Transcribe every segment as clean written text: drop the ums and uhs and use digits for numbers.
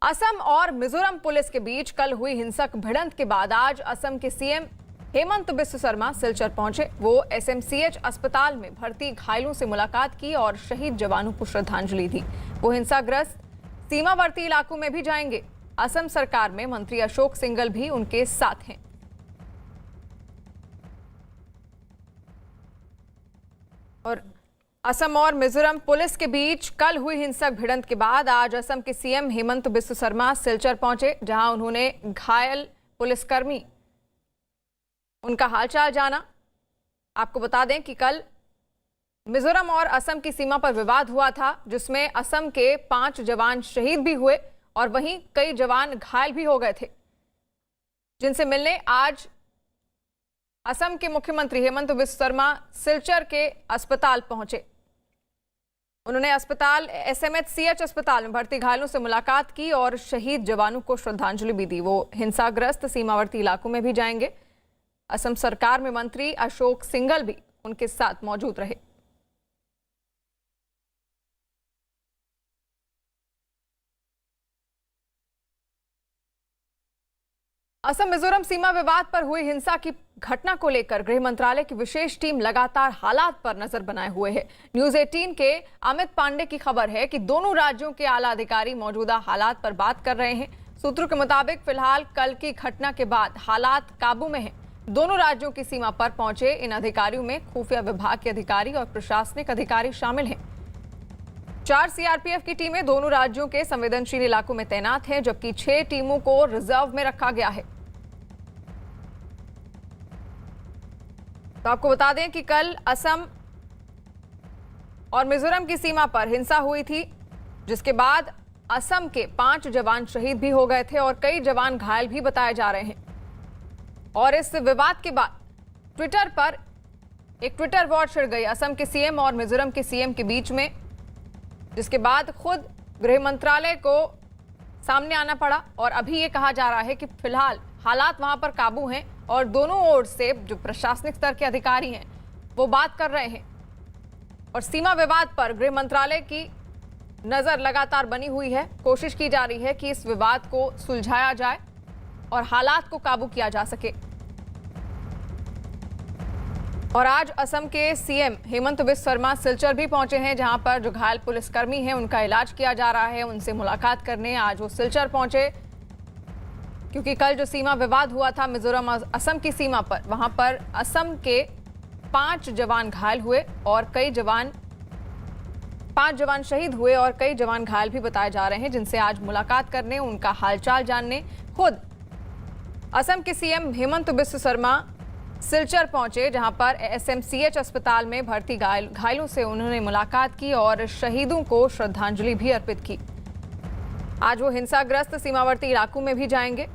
असम और मिजोरम पुलिस के बीच कल हुई हिंसक भिड़ंत के बाद आज असम के सीएम हेमंत बिस्व शर्मा सिलचर पहुंचे। वो एसएमसीएच अस्पताल में भर्ती घायलों से मुलाकात की और शहीद जवानों को श्रद्धांजलि दी। वो हिंसाग्रस्त सीमावर्ती इलाकों में भी जाएंगे। असम सरकार में मंत्री अशोक सिंघल भी उनके साथ हैं। और असम और मिजोरम पुलिस के बीच कल हुई हिंसक भिड़ंत के बाद आज असम के सीएम हेमंत बिस्व शर्मा सिलचर पहुंचे, जहां उन्होंने घायल पुलिसकर्मी उनका हालचाल जाना। आपको बता दें कि कल मिजोरम और असम की सीमा पर विवाद हुआ था, जिसमें असम के 5 जवान शहीद भी हुए और वहीं कई जवान घायल भी हो गए थे, जिनसे मिलने आज असम के मुख्यमंत्री हेमंत बिस्व शर्मा सिलचर के अस्पताल पहुंचे। उन्होंने एसएमसीएच अस्पताल में भर्ती घायलों से मुलाकात की और शहीद जवानों को श्रद्धांजलि भी दी। वो हिंसाग्रस्त सीमावर्ती इलाकों में भी जाएंगे। असम सरकार में मंत्री अशोक सिंघल भी उनके साथ मौजूद रहे। असम मिजोरम सीमा विवाद पर हुई हिंसा की घटना को लेकर गृह मंत्रालय की विशेष टीम लगातार हालात पर नजर बनाए हुए है। न्यूज 18 के अमित पांडे की खबर है कि दोनों राज्यों के आला अधिकारी मौजूदा हालात पर बात कर रहे हैं। सूत्रों के मुताबिक फिलहाल कल की घटना के बाद हालात काबू में हैं। दोनों राज्यों की सीमा पर पहुंचे इन अधिकारियों में खुफिया विभाग के अधिकारी और प्रशासनिक अधिकारी शामिल हैं। 4 सीआरपीएफ की टीमें दोनों राज्यों के संवेदनशील इलाकों में तैनात हैं, जबकि 6 टीमों को रिजर्व में रखा गया है। तो आपको बता दें कि कल असम और मिजोरम की सीमा पर हिंसा हुई थी, जिसके बाद असम के 5 जवान शहीद भी हो गए थे और कई जवान घायल भी बताए जा रहे हैं। और इस विवाद के बाद ट्विटर पर एक ट्विटर वॉर छिड़ गई असम के सीएम और मिजोरम के सीएम के बीच में, जिसके बाद खुद गृह मंत्रालय को सामने आना पड़ा और अभी ये कहा जा रहा है कि फिलहाल हालात वहां पर काबू हैं और दोनों ओर से जो प्रशासनिक स्तर के अधिकारी हैं वो बात कर रहे हैं। और सीमा विवाद पर गृह मंत्रालय की नजर लगातार बनी हुई है। कोशिश की जा रही है कि इस विवाद को सुलझाया जाए और हालात को काबू किया जा सके। और आज असम के सीएम हेमंत बिस्व शर्मा सिलचर भी पहुंचे हैं, जहां पर जो घायल पुलिसकर्मी हैं उनका इलाज किया जा रहा है। उनसे मुलाकात करने आज वो सिलचर पहुंचे, क्योंकि कल जो सीमा विवाद हुआ था मिजोरम और असम की सीमा पर, वहां पर असम के 5 जवान घायल हुए और 5 जवान शहीद हुए और कई जवान घायल भी बताए जा रहे हैं, जिनसे आज मुलाकात करने, उनका हालचाल जानने खुद असम के सीएम हेमंत बिस्व शर्मा सिलचर पहुंचे, जहां पर एसएमसीएच अस्पताल में भर्ती घायलों से उन्होंने मुलाकात की और शहीदों को श्रद्धांजलि भी अर्पित की। आज वो हिंसाग्रस्त सीमावर्ती इलाकों में भी जाएंगे।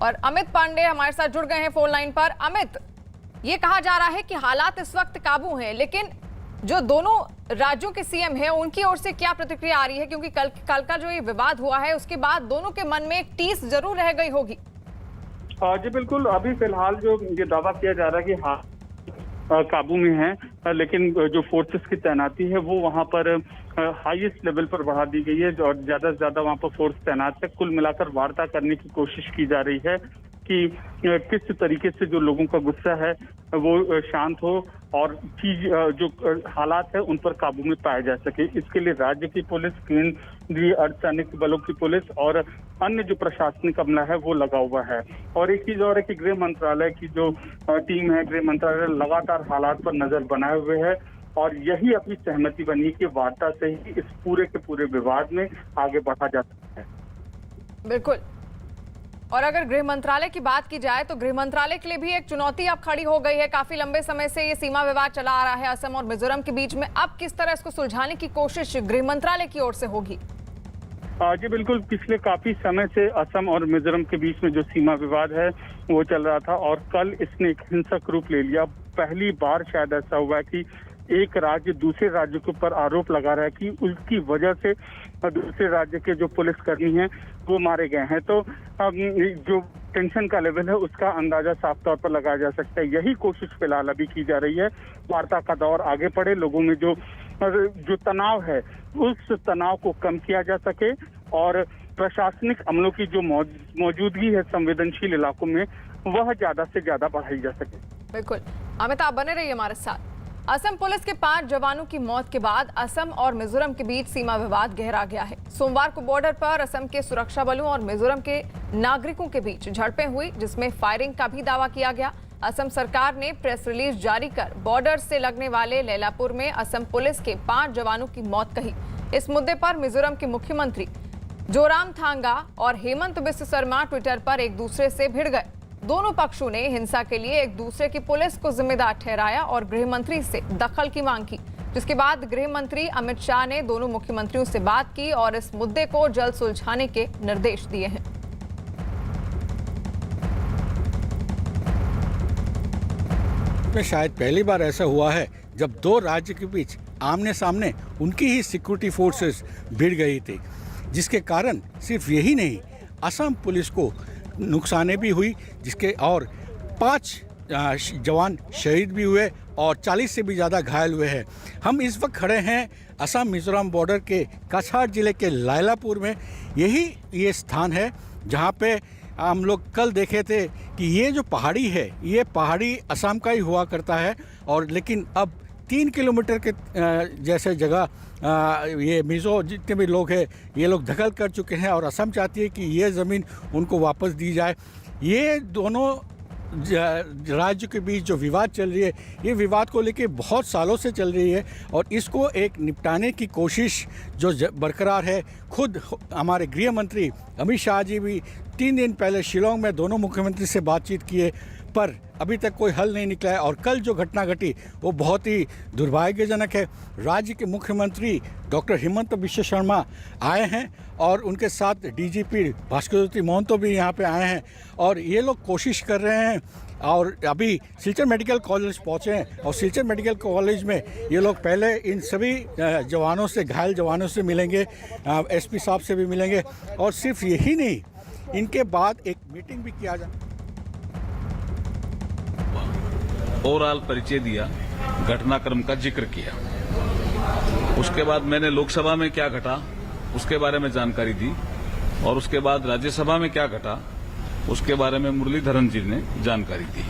और अमित पांडे हमारे साथ जुड़ गए हैं फोन लाइन पर। अमित, ये कहा जा रहा है कि हालात इस वक्त काबू हैं, लेकिन जो दोनों राज्यों के सीएम हैं उनकी ओर से क्या प्रतिक्रिया आ रही है? क्योंकि कल का जो ये विवाद हुआ है उसके बाद दोनों के मन में एक टीस जरूर रह गई होगी। जी बिल्कुल। अभी फिलहाल जो ये दावा किया जा रहा है कि हाँ काबू में है, लेकिन जो फोर्सेस की तैनाती है वो वहाँ पर हाईएस्ट लेवल पर बढ़ा दी गई है और ज्यादा से ज्यादा वहाँ पर फोर्स तैनात है। कुल मिलाकर वार्ता करने की कोशिश की जा रही है कि किस तरीके से जो लोगों का गुस्सा है वो शांत हो और चीज जो हालात है उन पर काबू में पाया जा सके। इसके लिए राज्य की पुलिस, केंद्रीय अर्धसैनिक बलों की पुलिस और अन्य जो प्रशासनिक अमला है वो लगा हुआ है। और एक चीज और है कि गृह मंत्रालय की जो टीम है, गृह मंत्रालय लगातार हालात पर नजर बनाए हुए है और यही अपनी सहमति बनी कि वार्ता से ही इस पूरे के पूरे विवाद में आगे बढ़ा जा सकता है। बिल्कुल। और अगर गृह मंत्रालय की बात की जाए तो गृह मंत्रालय के लिए भी एक चुनौती अब खड़ी हो गई है। काफी लंबे समय से ये सीमा विवाद चला आ रहा है असम और मिजोरम के बीच में। अब किस तरह इसको सुलझाने की कोशिश गृह मंत्रालय की ओर से होगी? जी बिल्कुल। पिछले काफी समय से असम और मिजोरम के बीच में जो सीमा विवाद है वो चल रहा था और कल इसने एक हिंसक रूप ले लिया। पहली बार शायद ऐसा हुआ कि एक राज्य दूसरे राज्य के ऊपर आरोप लगा रहा है कि उसकी वजह से दूसरे राज्य के जो पुलिसकर्मी हैं वो मारे गए हैं। तो जो टेंशन का लेवल है उसका अंदाजा साफ तौर पर लगाया जा सकता है। यही कोशिश फिलहाल अभी की जा रही है। वार्ता का दौर आगे बढ़े, लोगों में जो जो तनाव है उस तनाव को कम किया जा सके और प्रशासनिक अमलों की जो मौजूदगी है संवेदनशील इलाकों में वह ज्यादा से ज्यादा बढ़ाई जा सके। बिल्कुल अमित, आप बने रहिए हमारे साथ। असम पुलिस के 5 जवानों की मौत के बाद असम और मिजोरम के बीच सीमा विवाद गहरा गया है। सोमवार को बॉर्डर पर असम के सुरक्षा बलों और मिजोरम के नागरिकों के बीच झड़पें हुई, जिसमें फायरिंग का भी दावा किया गया। असम सरकार ने प्रेस रिलीज जारी कर बॉर्डर से लगने वाले लैलापुर में असम पुलिस के 5 जवानों की मौत कही। इस मुद्दे पर मिजोरम के मुख्यमंत्री जोरामथांगा और हेमंत बिस्व शर्मा ट्विटर पर एक दूसरे से भिड़ गए। दोनों पक्षों ने हिंसा के लिए एक दूसरे की पुलिस को जिम्मेदार ठहराया और गृह मंत्री से दखल की मांग की, जिसके बाद गृह मंत्री अमित शाह ने दोनों मुख्यमंत्रियों से बात की और इस मुद्दे को जल्द सुलझाने के निर्देश दिए हैं। शायद पहली बार ऐसा हुआ है जब 2 राज्य के बीच आमने सामने उनकी ही सिक्योरिटी फोर्सेस भिड़ गई थी, जिसके कारण सिर्फ यही नहीं असम पुलिस को नुकसाने भी हुई, जिसके और 5 जवान शहीद भी हुए और 40 से भी ज़्यादा घायल हुए हैं। हम इस वक्त खड़े हैं असम मिजोरम बॉर्डर के काछाड़ जिले के लैलापुर में। यही ये स्थान है जहाँ पे हम लोग कल देखे थे कि ये जो पहाड़ी है ये पहाड़ी असम का ही हुआ करता है, और लेकिन अब 3 किलोमीटर के जैसे जगह ये मिजो जितने भी लोग हैं ये लोग दखल कर चुके हैं और असम चाहती है कि ये ज़मीन उनको वापस दी जाए। ये दोनों राज्य के बीच जो विवाद चल रही है ये विवाद को लेके बहुत सालों से चल रही है और इसको एक निपटाने की कोशिश जो बरकरार है। खुद हमारे गृह मंत्री अमित शाह जी भी 3 दिन पहले शिलोंग में दोनों मुख्यमंत्री से बातचीत किए, पर अभी तक कोई हल नहीं निकला है। और कल जो घटना घटी वो बहुत ही दुर्भाग्यजनक है। राज्य के मुख्यमंत्री डॉक्टर हेमंत बिस्व शर्मा आए हैं और उनके साथ डीजीपी भास्कर ज्योति मोहंतो भी यहाँ पे आए हैं और ये लोग कोशिश कर रहे हैं। और अभी सिलचर मेडिकल कॉलेज पहुँचे हैं और सिलचर मेडिकल कॉलेज में ये लोग पहले इन सभी जवानों से, घायल जवानों से मिलेंगे, एसपी साहब से भी मिलेंगे और सिर्फ यही नहीं, इनके बाद एक मीटिंग भी किया जाए। ओवरऑल परिचय दिया, घटनाक्रम का जिक्र किया, उसके बाद मैंने लोकसभा में क्या घटा उसके बारे में जानकारी दी और उसके बाद राज्यसभा में क्या घटा उसके बारे में मुरलीधरन जी ने जानकारी दी।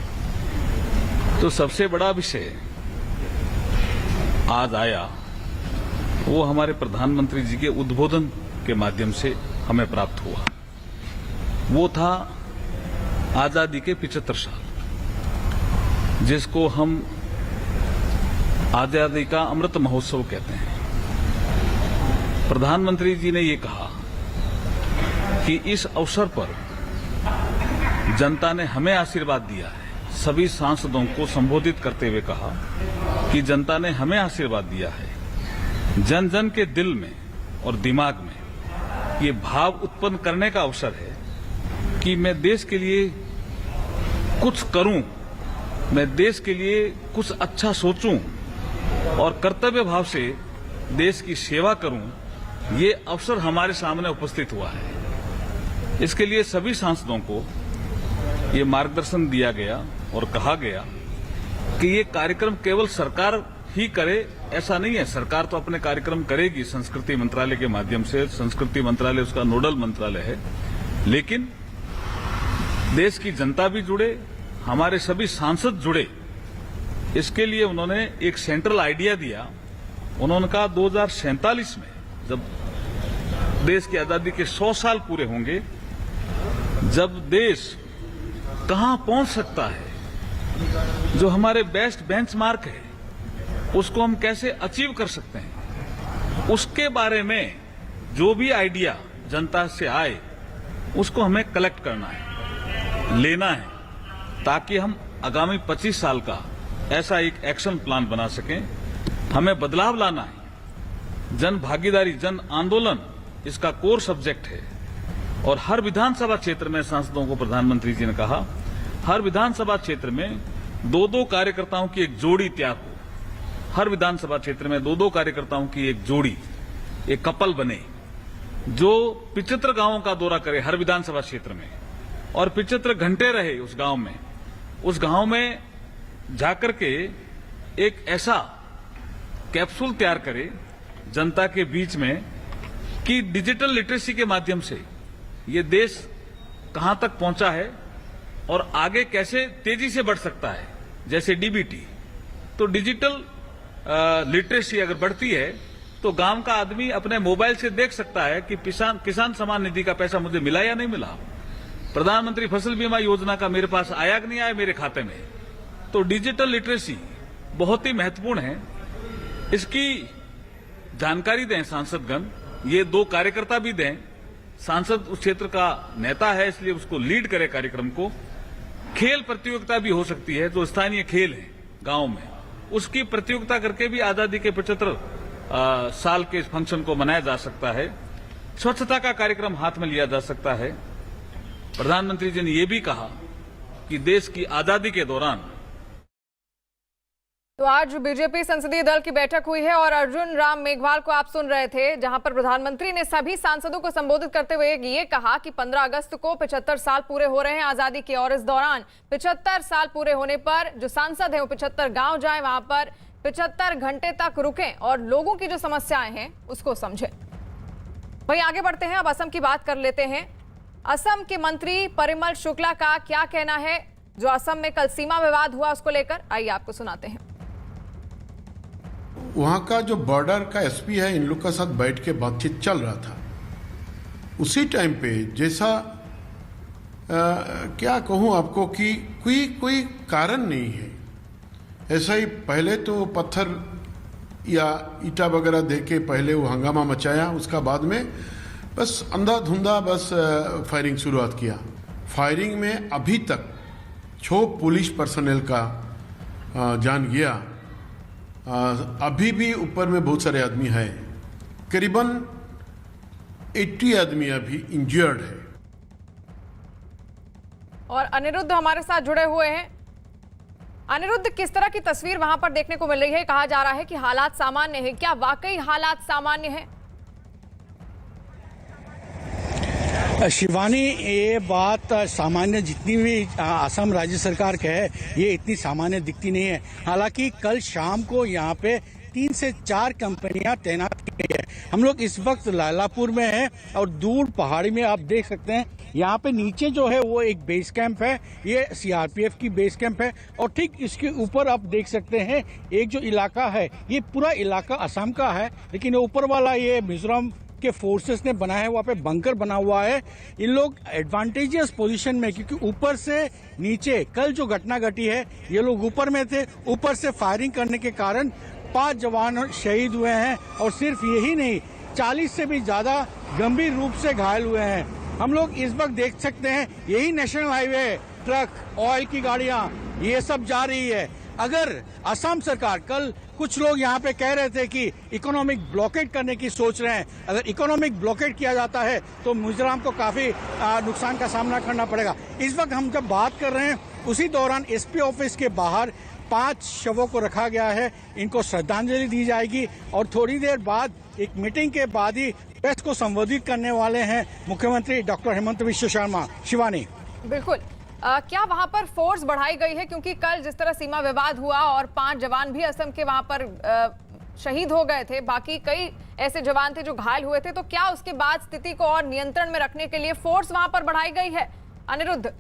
तो सबसे बड़ा विषय आज आया वो हमारे प्रधानमंत्री जी के उद्बोधन के माध्यम से हमें प्राप्त हुआ। वो था आजादी के 75 साल, जिसको हम आजादी का अमृत महोत्सव कहते हैं। प्रधानमंत्री जी ने ये कहा कि इस अवसर पर जनता ने हमें आशीर्वाद दिया है। सभी सांसदों को संबोधित करते हुए कहा कि जनता ने हमें आशीर्वाद दिया है। जन जन के दिल में और दिमाग में ये भाव उत्पन्न करने का अवसर है कि मैं देश के लिए कुछ करूं, मैं देश के लिए कुछ अच्छा सोचूं और कर्तव्य भाव से देश की सेवा करूं। ये अवसर हमारे सामने उपस्थित हुआ है। इसके लिए सभी सांसदों को ये मार्गदर्शन दिया गया और कहा गया कि ये कार्यक्रम केवल सरकार ही करे, ऐसा नहीं है। सरकार तो अपने कार्यक्रम करेगी संस्कृति मंत्रालय के माध्यम से, संस्कृति मंत्रालय उसका नोडल मंत्रालय है, लेकिन देश की जनता भी जुड़े, हमारे सभी सांसद जुड़े। इसके लिए उन्होंने एक सेंट्रल आइडिया दिया। उन्होंने कहा 2047 में जब देश की आजादी के 100 साल पूरे होंगे, जब देश कहां पहुंच सकता है, जो हमारे बेस्ट बेंचमार्क है उसको हम कैसे अचीव कर सकते हैं, उसके बारे में जो भी आइडिया जनता से आए उसको हमें कलेक्ट करना है, लेना है, ताकि हम आगामी 25 साल का ऐसा एक एक्शन प्लान बना सकें। हमें बदलाव लाना है। जन भागीदारी, जन आंदोलन इसका कोर सब्जेक्ट है। और हर विधानसभा क्षेत्र में सांसदों को प्रधानमंत्री जी ने कहा, हर विधानसभा क्षेत्र में 2-2 कार्यकर्ताओं की एक जोड़ी तैयार हो। हर विधानसभा क्षेत्र में 2-2 कार्यकर्ताओं की एक जोड़ी, एक कपल बने, जो 75 गांवों का दौरा करे हर विधानसभा क्षेत्र में और 75 घंटे रहे उस गांव में। उस गांव में जाकर के एक ऐसा कैप्सूल तैयार करे जनता के बीच में कि डिजिटल लिटरेसी के माध्यम से ये देश कहां तक पहुंचा है और आगे कैसे तेजी से बढ़ सकता है। जैसे डीबीटी, तो डिजिटल लिटरेसी अगर बढ़ती है तो गांव का आदमी अपने मोबाइल से देख सकता है कि किसान सम्मान निधि का पैसा मुझे मिला या नहीं मिला, प्रधानमंत्री फसल बीमा योजना का मेरे पास आया कि नहीं आया मेरे खाते में। तो डिजिटल लिटरेसी बहुत ही महत्वपूर्ण है, इसकी जानकारी दें सांसदगण, ये 2 कार्यकर्ता भी दें। सांसद उस क्षेत्र का नेता है इसलिए उसको लीड करे कार्यक्रम को। खेल प्रतियोगिता भी हो सकती है, जो स्थानीय खेल है गांव में, उसकी प्रतियोगिता करके भी आजादी के 75 साल के इस फंक्शन को मनाया जा सकता है। स्वच्छता का कार्यक्रम हाथ में लिया जा सकता है। प्रधानमंत्री जी ने यह भी कहा कि देश की आजादी के दौरान। तो आज बीजेपी संसदीय दल की बैठक हुई है और अर्जुन राम मेघवाल को आप सुन रहे थे, जहां पर प्रधानमंत्री ने सभी सांसदों को संबोधित करते हुए ये कहा कि 15 अगस्त को 75 साल पूरे हो रहे हैं आजादी के, और इस दौरान 75 साल पूरे होने पर जो सांसद हैं वो 75 गांव जाएं, वहां पर 75 घंटे तक रुकें और लोगों की जो समस्याएं हैं उसको समझें। वहीं आगे बढ़ते हैं, अब असम की बात कर लेते हैं। असम के मंत्री परिमल शुक्ला का क्या कहना है जो असम में कल सीमा विवाद हुआ उसको लेकर, आइए आपको सुनाते हैं। वहाँ का जो बॉर्डर का एसपी है, इन लोग के साथ बैठ के बातचीत चल रहा था। उसी टाइम पे जैसा क्या कहूँ आपको कि कोई कारण नहीं है, ऐसा ही पहले तो पत्थर या ईटा वगैरह दे के पहले वो हंगामा मचाया, उसका बाद में बस अंधाधुंधा बस फायरिंग शुरुआत किया। फायरिंग में अभी तक 6 पुलिस पर्सनल का जान गया। अभी भी ऊपर में बहुत सारे आदमी हैं, करीबन 80 आदमी अभी इंजर्ड है। और अनिरुद्ध हमारे साथ जुड़े हुए हैं। अनिरुद्ध, किस तरह की तस्वीर वहां पर देखने को मिल रही है? कहा जा रहा है कि हालात सामान्य है, क्या वाकई हालात सामान्य है? शिवानी, ये बात सामान्य जितनी भी असम राज्य सरकार का है, ये इतनी सामान्य दिखती नहीं है। हालांकि कल शाम को यहाँ पे 3 से 4 कंपनियां तैनात की गई है। हम लोग इस वक्त लालापुर में हैं और दूर पहाड़ी में आप देख सकते हैं, यहाँ पे नीचे जो है वो एक बेस कैंप है, ये सीआरपीएफ की बेस कैंप है। और ठीक इसके ऊपर आप देख सकते हैं एक जो इलाका है, ये पूरा इलाका असम का है, लेकिन ऊपर वाला ये मिजोरम के फोर्सेस ने बनाया है, वहाँ पे बंकर बना हुआ है। इन लोग एडवांटेजियस पोजीशन में, क्योंकि ऊपर से नीचे कल जो घटना घटी है, ये लोग ऊपर में थे, ऊपर से फायरिंग करने के कारण 5 जवान शहीद हुए हैं और सिर्फ यही नहीं, 40 से भी ज्यादा गंभीर रूप से घायल हुए हैं। हम लोग इस वक्त देख सकते हैं यही नेशनल हाईवे, ट्रक, ऑयल की गाड़ियां, ये सब जा रही है। अगर असम सरकार, कल कुछ लोग यहाँ पे कह रहे थे कि इकोनॉमिक ब्लॉकेट करने की सोच रहे हैं, अगर इकोनॉमिक ब्लॉकेट किया जाता है तो मिजोरम को काफी नुकसान का सामना करना पड़ेगा। इस वक्त हम जब बात कर रहे हैं, उसी दौरान एसपी ऑफिस के बाहर 5 शवों को रखा गया है, इनको श्रद्धांजलि दी जाएगी और थोड़ी देर बाद एक मीटिंग के बाद ही प्रेस को संबोधित करने वाले हैं मुख्यमंत्री डॉक्टर हेमंत बिश्व शर्मा। शिवानी, बिल्कुल, क्या वहां पर फोर्स बढ़ाई गई है? क्योंकि कल जिस तरह सीमा विवाद हुआ और 5 जवान भी असम के वहां पर शहीद हो गए थे, बाकी कई ऐसे जवान थे जो घायल हुए थे, तो क्या उसके बाद स्थिति को और नियंत्रण में रखने के लिए फोर्स वहां पर बढ़ाई गई है? अनिरुद्ध,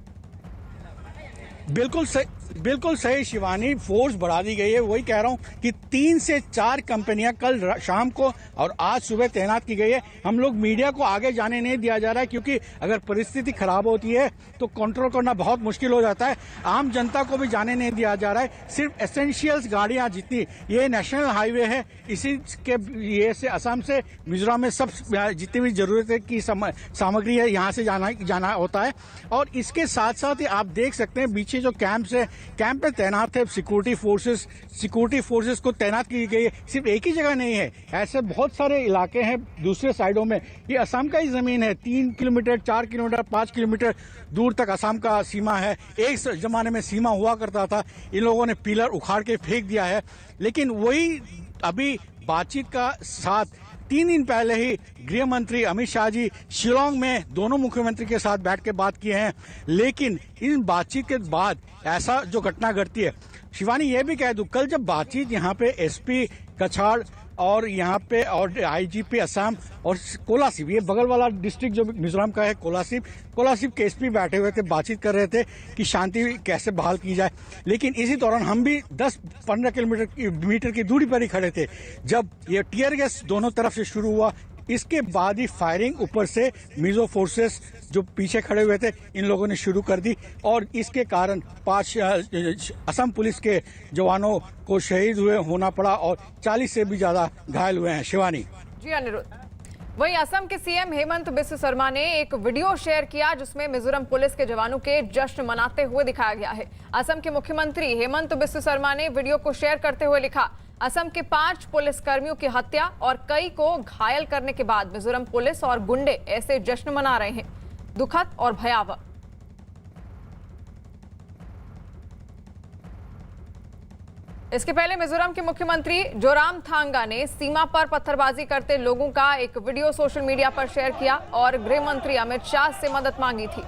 बिल्कुल सही शिवानी, फोर्स बढ़ा दी गई है। वही कह रहा हूं कि 3 से 4 कंपनियां कल शाम को और आज सुबह तैनात की गई है। हम लोग मीडिया को आगे जाने नहीं दिया जा रहा है, क्योंकि अगर परिस्थिति खराब होती है तो कंट्रोल करना बहुत मुश्किल हो जाता है। आम जनता को भी जाने नहीं दिया जा रहा है। सिर्फ एसेंशियल्स गाड़ियां, जितनी ये नेशनल हाईवे है, इसी के ये से असम से मिजोरम में सब जितनी भी जरूरत की सामग्री है यहाँ से जाना होता है। और इसके साथ साथ ही आप देख सकते हैं पीछे जो कैंप्स है, कैंप में तैनात है सिक्योरिटी फोर्सेस को तैनात की गई है। सिर्फ एक ही जगह नहीं है, ऐसे बहुत सारे इलाके हैं दूसरे साइडों में। ये असम का ही जमीन है, 3 किलोमीटर, 4 किलोमीटर, 5 किलोमीटर दूर तक असम का सीमा है। एक जमाने में सीमा हुआ करता था, इन लोगों ने पिलर उखाड़ के फेंक दिया है। लेकिन वही अभी बातचीत का साथ 3 दिन पहले ही गृह मंत्री अमित शाह जी शिलोंग में दोनों मुख्यमंत्री के साथ बैठ के बात किए हैं। लेकिन इन बातचीत के बाद ऐसा जो घटना घटती है, शिवानी ये भी कह दूं, कल जब बातचीत यहाँ पे एसपी कछाड़ और यहाँ पे और आईजीपी असम और कोलासिब, ये बगल वाला डिस्ट्रिक्ट जो मिजोरम का है कोलासिब के एसपी बैठे हुए थे, बातचीत कर रहे थे कि शांति कैसे बहाल की जाए। लेकिन इसी दौरान हम भी 10-15 किलोमीटर की दूरी पर ही खड़े थे जब ये टीयर गैस दोनों तरफ से शुरू हुआ। इसके बाद ही फायरिंग ऊपर से मिजो फोर्सेस जो पीछे खड़े हुए थे इन लोगों ने शुरू कर दी और इसके कारण 5 असम पुलिस के जवानों को शहीद हुए होना पड़ा और 40 से भी ज्यादा घायल हुए हैं। शिवानी जी अनिरुद्ध, वहीं असम के सीएम हेमंत बिस्व शर्मा ने एक वीडियो शेयर किया जिसमें मिजोरम पुलिस के जवानों के जश्न मनाते हुए दिखाया गया है। असम के मुख्यमंत्री हेमंत बिस्व शर्मा ने वीडियो को शेयर करते हुए लिखा, असम के 5 पुलिसकर्मियों की हत्या और कई को घायल करने के बाद मिजोरम पुलिस और गुंडे ऐसे जश्न मना रहे हैं, दुखद और भयावह। इसके पहले मिजोरम के मुख्यमंत्री जोरामथांगा ने सीमा पर पत्थरबाजी करते लोगों का एक वीडियो सोशल मीडिया पर शेयर किया और गृह मंत्री अमित शाह से मदद मांगी थी।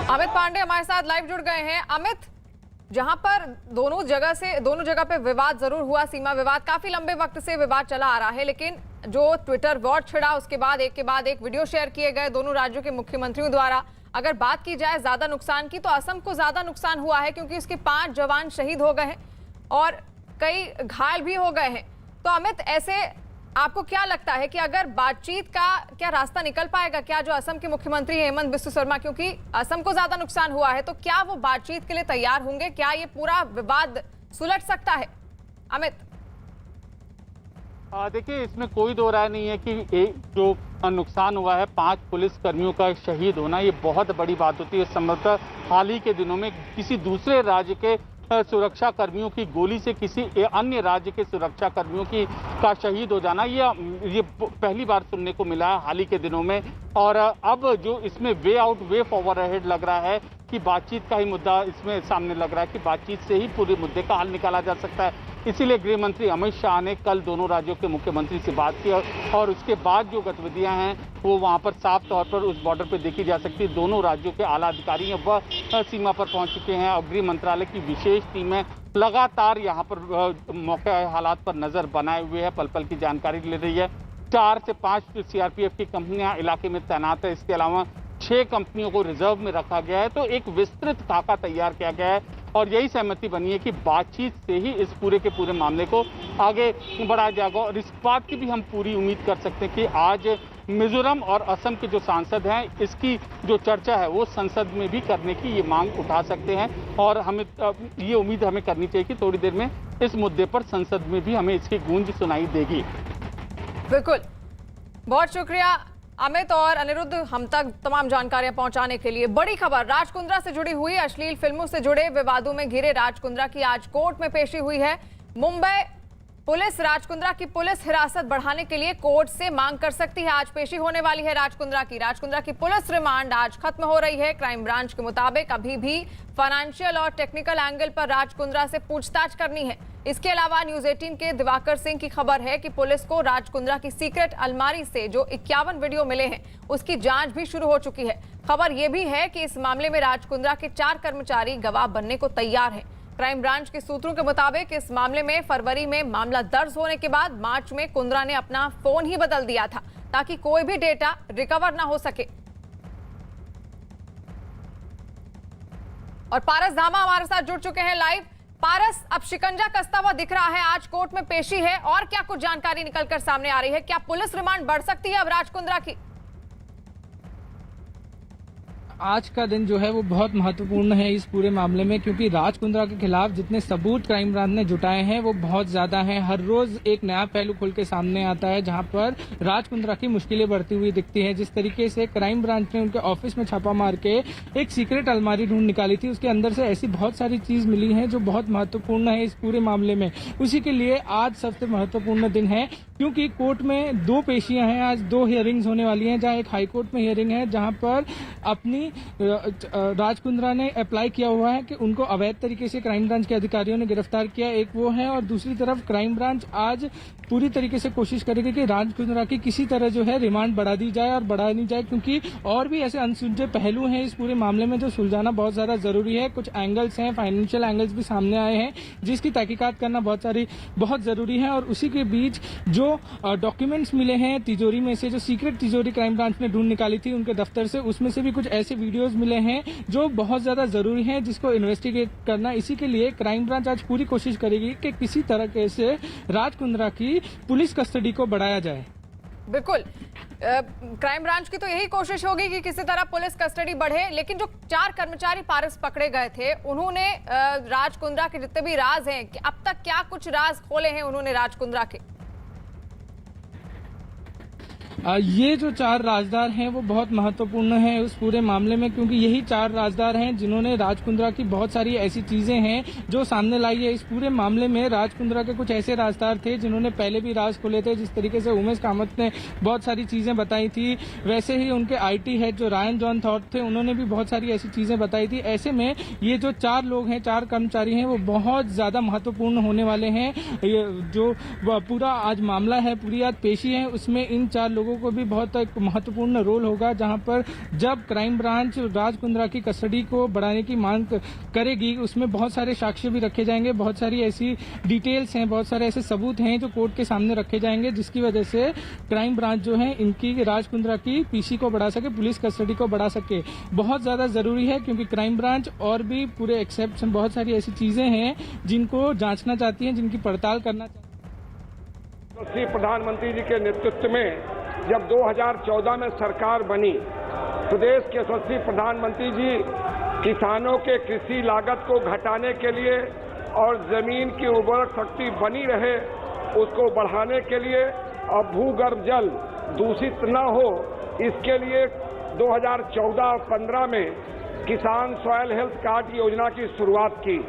अमित पांडे हमारे साथ लाइव जुड़ गए हैं। अमित, जहां पर दोनों जगह पे विवाद जरूर हुआ, सीमा विवाद काफी लंबे वक्त से विवाद चला आ रहा है, लेकिन जो ट्विटर वॉर छिड़ा उसके बाद एक वीडियो शेयर किए गए दोनों राज्यों के मुख्यमंत्रियों द्वारा। अगर बात की जाए ज्यादा नुकसान की तो असम को ज्यादा नुकसान हुआ है क्योंकि उसके 5 जवान शहीद हो गए हैं और कई घायल भी हो गए हैं। तो अमित, ऐसे आपको क्या लगता है कि अगर बातचीत का क्या रास्ता निकल पाएगा? क्या जो असम के मुख्यमंत्री हेमंत बिस्व शर्मा, क्योंकि असम को ज्यादा नुकसान हुआ है, तो क्या वो बातचीत के लिए तैयार होंगे? क्या ये पूरा विवाद सुलझ सकता है? अमित, देखिए, इसमें कोई दो राय नहीं है कि जो नुकसान हुआ है 5 पुलिस कर्मियों का शहीद होना, ये बहुत बड़ी बात होती है। संभवतः हाल ही के दिनों में किसी दूसरे राज्य के सुरक्षा कर्मियों की गोली से किसी अन्य राज्य के सुरक्षा कर्मियों का शहीद हो जाना, ये पहली बार सुनने को मिला है हाल ही के दिनों में। और अब जो इसमें way out way forward ahead लग रहा है कि बातचीत का ही मुद्दा इसमें सामने लग रहा है कि बातचीत से ही पूरे मुद्दे का हल निकाला जा सकता है। इसीलिए गृह मंत्री अमित शाह ने कल दोनों राज्यों के मुख्यमंत्री से बात की और उसके बाद जो गतिविधियां हैं वो वहां पर साफ तौर पर उस बॉर्डर पर देखी जा सकती है। दोनों राज्यों के आला अधिकारी हैं वह सीमा पर पहुंच चुके हैं और गृह मंत्रालय की विशेष टीमें लगातार यहाँ पर मौके हालात पर नजर बनाए हुए है, पल पल की जानकारी ले रही है। 4 से 5 सीआरपीएफ की कंपनियां इलाके में तैनात है। इसके अलावा 6 कंपनियों को रिजर्व में रखा गया है। तो एक विस्तृत खाका तैयार किया गया है और यही सहमति बनी है कि बातचीत से ही इस पूरे के पूरे मामले को आगे बढ़ाया जाएगा। और इस बात की भी हम पूरी उम्मीद कर सकते हैं कि आज मिजोरम और असम के जो सांसद हैं, इसकी जो चर्चा है वो संसद में भी करने की ये मांग उठा सकते हैं और हमें ये उम्मीद हमें करनी चाहिए कि थोड़ी देर में इस मुद्दे पर संसद में भी हमें इसकी गूंज सुनाई देगी। बिल्कुल, बहुत शुक्रिया अमित और अनिरुद्ध हम तक तमाम जानकारियां पहुंचाने के लिए। बड़ी खबर राजकुंद्रा से जुड़ी हुई, अश्लील फिल्मों से जुड़े विवादों में घिरे राजकुंद्रा की आज कोर्ट में पेशी हुई है। मुंबई पुलिस राजकुंद्रा की पुलिस हिरासत बढ़ाने के लिए कोर्ट से मांग कर सकती है। आज पेशी होने वाली है राजकुंद्रा की पुलिस रिमांड आज खत्म हो रही है। क्राइम ब्रांच के मुताबिक अभी भी फाइनेंशियल और टेक्निकल एंगल पर राजकुंद्रा से पूछताछ करनी है। इसके अलावा न्यूज 18 के दिवाकर सिंह की खबर है कि पुलिस को राजकुंद्रा की सीक्रेट अलमारी से जो 51 वीडियो मिले हैं उसकी जांच भी शुरू हो चुकी है। खबर यह भी है कि इस मामले में राजकुंद्रा के 4 कर्मचारी गवाह बनने को तैयार हैं। क्राइम ब्रांच के सूत्रों के मुताबिक इस मामले में फरवरी में मामला दर्ज होने के बाद मार्च में कुंद्रा ने अपना फोन ही बदल दिया था ताकि कोई भी डेटा रिकवर ना हो सके। और पारस धामा हमारे साथ जुड़ चुके हैं लाइव। पारस, अब शिकंजा कसता हुआ दिख रहा है, आज कोर्ट में पेशी है और क्या कुछ जानकारी निकलकर सामने आ रही है? क्या पुलिस रिमांड बढ़ सकती है अब राजकुंद्रा की? आज का दिन जो है वो बहुत महत्वपूर्ण है इस पूरे मामले में, क्योंकि राजकुंद्रा के खिलाफ जितने सबूत क्राइम ब्रांच ने जुटाए हैं वो बहुत ज्यादा हैं। हर रोज एक नया पहलू खुल के सामने आता है जहां पर राजकुंद्रा की मुश्किलें बढ़ती हुई दिखती है। जिस तरीके से क्राइम ब्रांच ने उनके ऑफिस में छापा मार के एक सीक्रेट अलमारी ढूंढ निकाली थी, उसके अंदर से ऐसी बहुत सारी चीज मिली है जो बहुत महत्वपूर्ण है इस पूरे मामले में। उसी के लिए आज सबसे महत्वपूर्ण दिन है, क्योंकि कोर्ट में 2 पेशियां हैं। आज 2 हियरिंग्स होने वाली हैं, जहां एक हाईकोर्ट में हियरिंग है जहां पर अपनी राजकुंद्रा ने अप्लाई किया हुआ है कि उनको अवैध तरीके से क्राइम ब्रांच के अधिकारियों ने गिरफ्तार किया, एक वो है। और दूसरी तरफ क्राइम ब्रांच आज पूरी तरीके से कोशिश करेगी कि राज कुंद्रा की किसी तरह जो है रिमांड बढ़ा दी जाए और बढ़ा नहीं जाए, क्योंकि और भी ऐसे अनसुलझे पहलू हैं इस पूरे मामले में जो सुलझाना बहुत ज्यादा जरूरी है। कुछ एंगल्स हैं, फाइनेंशियल एंगल्स भी सामने आए हैं जिसकी तहकीकात करना बहुत जरूरी है। और उसी के बीच जो डॉक्यूमेंट्स मिले हैं तिजोरी में से, जो सीक्रेट तिजोरी क्राइम ब्रांच ने ढूंढ निकाली थी उनके दफ्तर से, उसमें से भी कुछ ऐसे वीडियोस मिले हैं जो बहुत ज्यादा जरूरी हैं जिसको इन्वेस्टिगेट करना। इसी के लिए क्राइम ब्रांच आज पूरी कोशिश करेगी कि किसी तरह से राज कुंद्रा की पुलिस कस्टडी को बढ़ाया जाए। बिल्कुल, क्राइम ब्रांच की तो यही कोशिश होगी कि किसी तरह पुलिस कस्टडी बढ़े। लेकिन जो 4 कर्मचारी पारस पकड़े गए थे उन्होंने राज कुंद्रा के जितने भी राज हैं, कि अब तक क्या कुछ राज खोले हैं उन्होंने राज कुंद्रा के? ये जो 4 राजदार हैं वो बहुत महत्वपूर्ण है उस पूरे मामले में, क्योंकि यही 4 राजदार हैं जिन्होंने राज कुंद्रा की बहुत सारी ऐसी चीजें हैं जो सामने लाई है। इस पूरे मामले में राज कुंद्रा के कुछ ऐसे राजदार थे जिन्होंने पहले भी राज खोले थे। जिस तरीके से उमेश कामत ने बहुत सारी चीजें बताई थी, वैसे ही उनके IT हेड जो रायन जॉन थॉट थे उन्होंने भी बहुत सारी ऐसी चीजें बताई थी। ऐसे में ये जो 4 लोग हैं, 4 कर्मचारी हैं, वो बहुत ज्यादा महत्वपूर्ण होने वाले हैं। ये जो पूरा आज मामला है, पूरी आज पेशी है, उसमें इन 4 लोगों को भी बहुत एक महत्वपूर्ण रोल होगा, जहां पर जब क्राइम ब्रांच राज कुंद्रा की कस्टडी को बढ़ाने की मांग करेगी उसमें बहुत सारे साक्ष्य भी रखे जाएंगे, बहुत सारी ऐसी डिटेल्स हैं, बहुत सारे ऐसे सबूत हैं जो कोर्ट के सामने रखे जाएंगे, जिसकी वजह से क्राइम ब्रांच जो है इनकी राज कुंद्रा की PC को बढ़ा सके, पुलिस कस्टडी को बढ़ा सके। बहुत ज्यादा जरूरी है क्योंकि क्राइम ब्रांच और भी पूरे एक्सेप्ट बहुत सारी ऐसी चीजें हैं जिनको जांचना चाहती है, जिनकी पड़ताल करना चाहती है। श्री प्रधानमंत्री जी के नेतृत्व में जब 2014 में सरकार बनी, प्रदेश के यशस्वी प्रधानमंत्री जी किसानों के कृषि लागत को घटाने के लिए और जमीन की उर्वरक शक्ति बनी रहे उसको बढ़ाने के लिए और भूगर्भ जल दूषित न हो, इसके लिए 2014 और 15 में किसान सॉयल हेल्थ कार्ड योजना की शुरुआत की।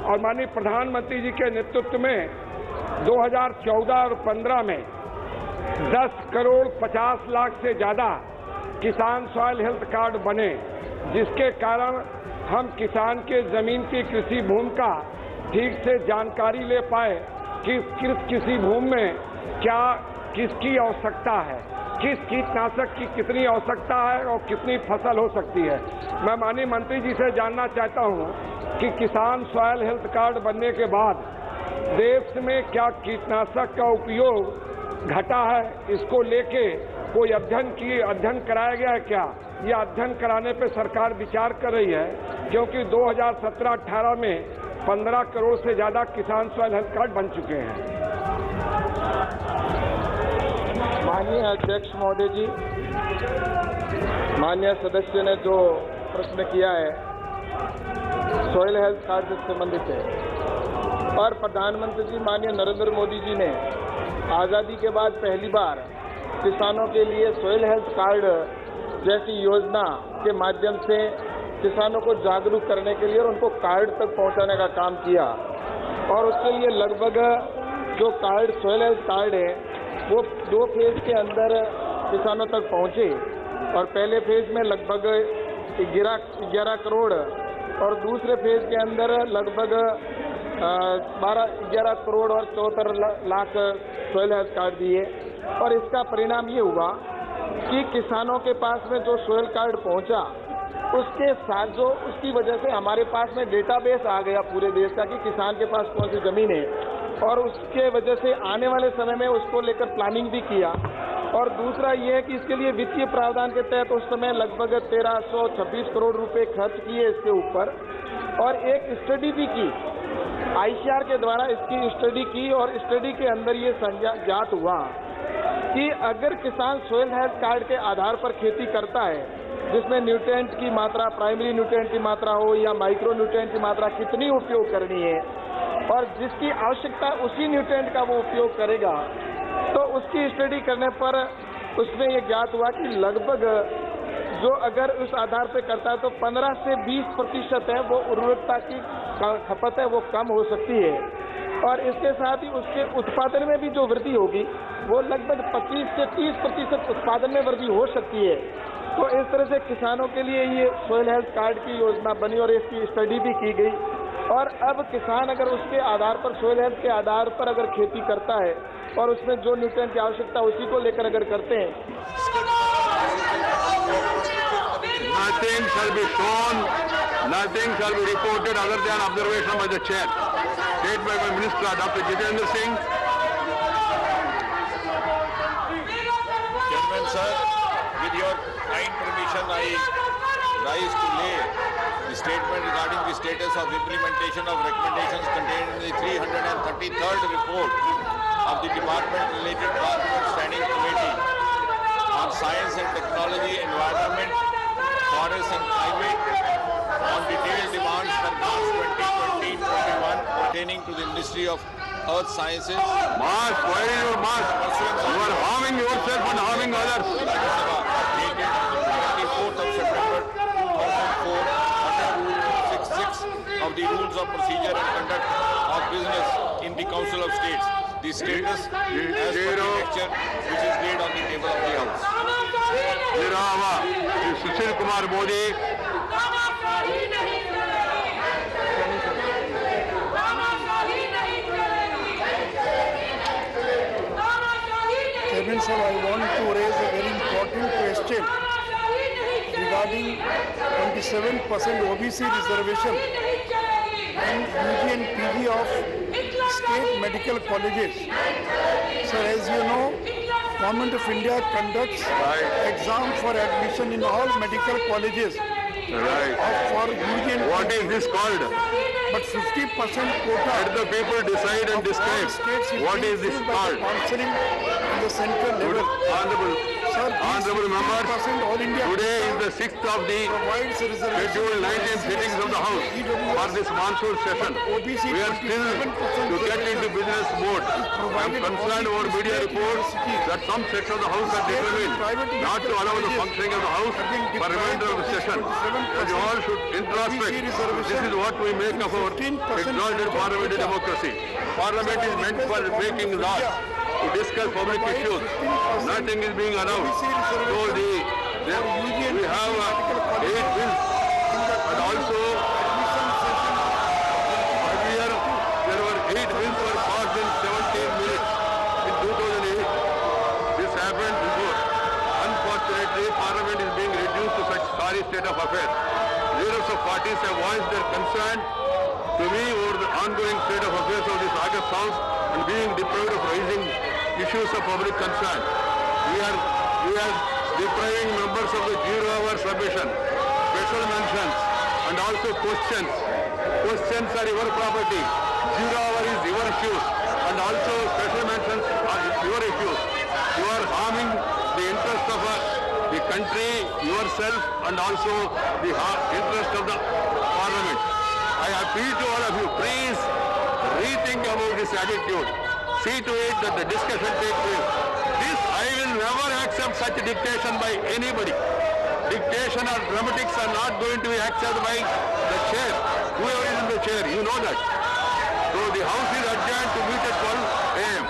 और माननीय प्रधानमंत्री जी के नेतृत्व में 2014 और 15 में 10 करोड़ 50 लाख से ज्यादा किसान सॉयल हेल्थ कार्ड बने, जिसके कारण हम किसान के जमीन की कृषि भूमि का ठीक से जानकारी ले पाए कि किसी भूमि में क्या किसकी आवश्यकता है, किस कीटनाशक की कितनी आवश्यकता है और कितनी फसल हो सकती है। मैं माननीय मंत्री जी से जानना चाहता हूं कि किसान सॉयल हेल्थ कार्ड बनने के बाद देश में क्या कीटनाशक का उपयोग घटा है, इसको लेके कोई अध्ययन कराया गया है क्या? यह अध्ययन कराने पे सरकार विचार कर रही है, क्योंकि 2017-18 में 15 करोड़ से ज्यादा किसान सॉयल हेल्थ कार्ड बन चुके हैं। माननीय अध्यक्ष महोदय जी, माननीय सदस्य ने जो प्रश्न किया है सॉयल हेल्थ कार्ड से संबंधित है, और प्रधानमंत्री जी माननीय नरेंद्र मोदी जी ने आज़ादी के बाद पहली बार किसानों के लिए सॉयल हेल्थ कार्ड जैसी योजना के माध्यम से किसानों को जागरूक करने के लिए और उनको कार्ड तक पहुंचाने का काम किया। और उसके लिए लगभग जो कार्ड सॉयल हेल्थ कार्ड है वो 2 फेज के अंदर किसानों तक पहुंचे, और पहले फेज में लगभग 11 करोड़ और दूसरे फेज के अंदर लगभग 11 करोड़ और 74 लाख सॉयल हेल्थ कार्ड दिए। और इसका परिणाम ये हुआ कि किसानों के पास में जो सॉयल कार्ड पहुंचा उसके साथ जो उसकी वजह से हमारे पास में डेटाबेस आ गया पूरे देश का कि किसान के पास कौन सी जमीन है, और उसके वजह से आने वाले समय में उसको लेकर प्लानिंग भी किया। और दूसरा ये है कि इसके लिए वित्तीय प्रावधान के तहत उस समय लगभग 1326 करोड़ रुपए खर्च किए इसके ऊपर, और एक स्टडी भी की ICAR के द्वारा इसकी स्टडी की, और स्टडी के अंदर ये ज्ञात हुआ कि अगर किसान सॉयल हेल्थ कार्ड के आधार पर खेती करता है, जिसमें न्यूट्रिएंट की मात्रा, प्राइमरी न्यूट्रिएंट की मात्रा हो या माइक्रो न्यूट्रिएंट की मात्रा कितनी उपयोग करनी है, और जिसकी आवश्यकता उसी न्यूट्रिएंट का वो उपयोग करेगा, तो उसकी स्टडी करने पर उसमें ये ज्ञात हुआ कि लगभग जो अगर उस आधार पर करता है तो 15 से 20% है वो उर्वरकता की खपत है वो कम हो सकती है, और इसके साथ ही उसके उत्पादन में भी जो वृद्धि होगी वो लगभग 25 से 30% उत्पादन में वृद्धि हो सकती है। तो इस तरह से किसानों के लिए ये सॉयल हेल्थ कार्ड की योजना बनी और इसकी स्टडी भी की गई, और अब किसान अगर उसके आधार पर सॉयल हेल्थ के आधार पर अगर खेती करता है और उसमें जो न्यूट्रिएंट की आवश्यकता है उसी को लेकर अगर करते हैं। Nothing shall be shown, nothing shall be reported other than observation by the chair. Stated by Minister Dr. Jitendra Singh. Gentlemen, sir, with your kind permission, I rise to lay the statement regarding the status of implementation of recommendations contained in the 333rd report of the Department-related Parliament Standing Committee on Science and Technology, Environment, Forests and Climate on detailed demands for March 2020-21 pertaining to the Ministry of Earth Sciences. Mask, where is your mask? You are harming yourself and harming others. Rajya Sabha, dated 24th of September 2004, under Rule 266 of the Rules of Procedure and Conduct of Business in the Council of States. The status as per the lecture which is laid on the table of the House. Nirava, Sushil Kumar Modi. Chairman sir, I want to raise a very important question regarding 27% OBC reservation in UG and PG of state medical colleges. Sir, as you know, Government of India conducts exam for admission in all medical colleges. Right. For UG and What PG. is this called? But 50% quota. Let the people decide and describe. What is this called? Counseling in the central level. Honorable members, 50% all India today is the 6th of the provides reservation. scheduled 19th sittings of the House for this monsoon session. We are still to get into business mode. I am concerned over media reports that some sections of the House are determined not to allow the functioning of the House for remainder of the session. As you all should introspect, this is what we make of our exalted parliamentary democracy. Parliament is meant for making laws, to discuss public issues. Nothing is being allowed. So we have 8 bills, and also earlier there were 8 bills were passed in 17 minutes in 2008. This happened before. Unfortunately, Parliament is being reduced to such sorry state of affairs. Leaders of parties have voiced their concern to me over the ongoing state of affairs of this August House and being deprived of raising issues of public concern. We are depriving members of the 0-hour submission, special mentions, and also questions. Questions are your property. 0-hour is your issues, and also special mentions are your issues. You are harming the interest of the country, yourself, and also the interest of the Parliament. I appeal to all of you, please rethink about this attitude. See to it that the discussion takes place. This, I will never accept such dictation by anybody. Dictation or dramatics are not going to be accepted by the chair. Whoever is in the chair, you know that. So the House is adjourned to meet at 12 a.m.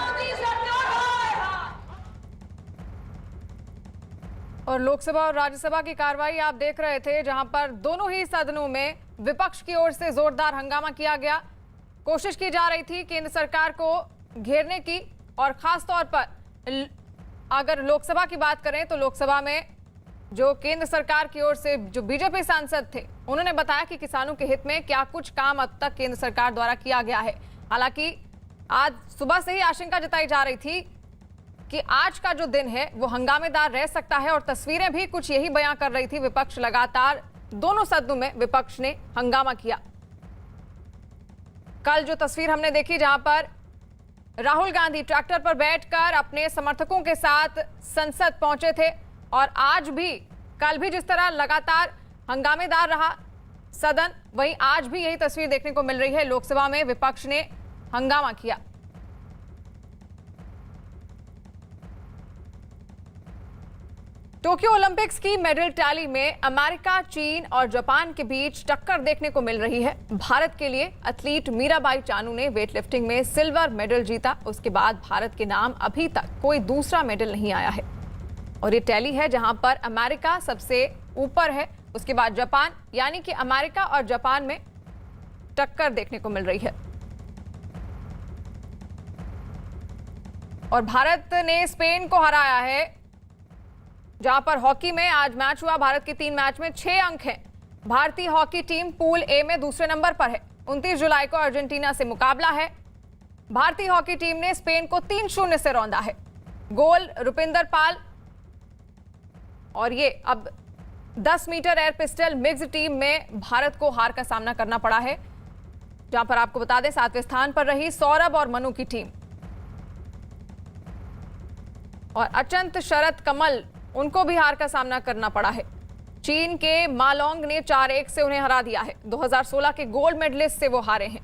और लोकसभा और राज्यसभा की कार्रवाई आप देख रहे थे, जहां पर दोनों ही सदनों में विपक्ष की ओर से जोरदार हंगामा किया गया। कोशिश की जा रही थी केंद्र सरकार को घेरने की, और खास तौर पर अगर लोकसभा की बात करें तो लोकसभा में जो केंद्र सरकार की ओर से जो बीजेपी सांसद थे, उन्होंने बताया कि किसानों के हित में क्या कुछ काम अब तक केंद्र सरकार द्वारा किया गया है। हालांकि आज सुबह से ही आशंका जताई जा रही थी कि आज का जो दिन है वो हंगामेदार रह सकता है, और तस्वीरें भी कुछ यही बयां कर रही थी। विपक्ष लगातार दोनों सदनों में विपक्ष ने हंगामा किया। कल जो तस्वीर हमने देखी जहां पर राहुल गांधी ट्रैक्टर पर बैठकर अपने समर्थकों के साथ संसद पहुंचे थे, और आज भी कल भी जिस तरह लगातार हंगामेदार रहा सदन, वहीं आज भी यही तस्वीर देखने को मिल रही है। लोकसभा में विपक्ष ने हंगामा किया। टोक्यो ओलंपिक्स की मेडल टैली में अमेरिका, चीन और जापान के बीच टक्कर देखने को मिल रही है। भारत के लिए एथलीट मीराबाई चानू ने वेटलिफ्टिंग में सिल्वर मेडल जीता। उसके बाद भारत के नाम अभी तक कोई दूसरा मेडल नहीं आया है, और ये टैली है जहां पर अमेरिका सबसे ऊपर है, उसके बाद जापान, यानी कि अमेरिका और जापान में टक्कर देखने को मिल रही है। और भारत ने स्पेन को हराया है, जहां पर हॉकी में आज मैच हुआ। भारत के 3 मैच में 6 अंक हैं। भारतीय हॉकी टीम पूल ए में दूसरे नंबर पर है। 29 जुलाई को अर्जेंटीना से मुकाबला है। भारतीय हॉकी टीम ने स्पेन को 3-0 से रौंदा है। गोल रुपिंदर पाल। और ये अब 10 meter air pistol mixed team में भारत को हार का सामना करना पड़ा है, जहां पर आपको बता दें 7वें स्थान पर रही सौरभ और मनु की टीम। और अचंत, शरद, कमल, उनको भी हार का सामना करना पड़ा है। चीन के मालोंग ने 4-1 से उन्हें हरा दिया है। 2016 के गोल्ड मेडलिस्ट से वो हारे हैं।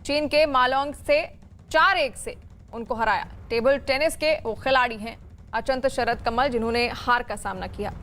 चीन के मालोंग से 4-1 से उनको हराया। टेबल टेनिस के वो खिलाड़ी हैं अचंत, शरद, कमल, जिन्होंने हार का सामना किया।